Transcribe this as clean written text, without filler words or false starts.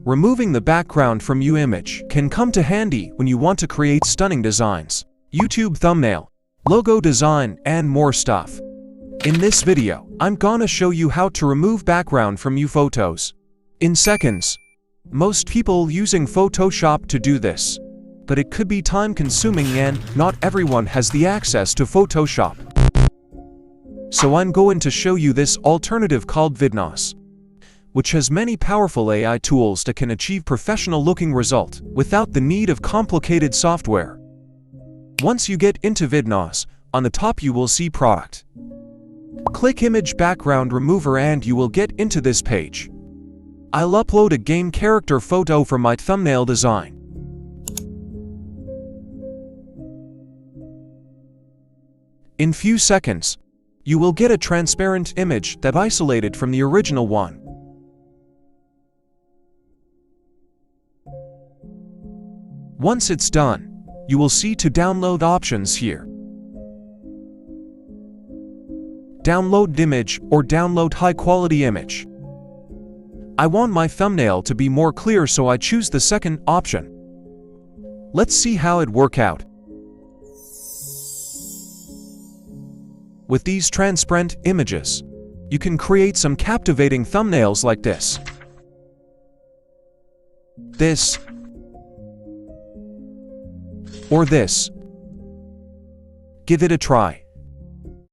Removing the background from your image can come to handy when you want to create stunning designs, YouTube thumbnail, logo design, and more stuff. In this video, I'm gonna show you how to remove background from your photos in seconds. Most people using Photoshop to do this, but it could be time-consuming and not everyone has the access to Photoshop. So I'm going to show you this alternative called Vidnoz, which has many powerful AI tools that can achieve professional-looking result without the need of complicated software. Once you get into Vidnoz, on the top you will see Product. Click Image Background Remover and you will get into this page. I'll upload a game character photo for my thumbnail design. In few seconds, you will get a transparent image that isolated from the original one. Once it's done, you will see to download options here. Download image or download high-quality image. I want my thumbnail to be more clear, so I choose the second option. Let's see how it works out. With these transparent images, you can create some captivating thumbnails like this. This. Or this. Give it a try.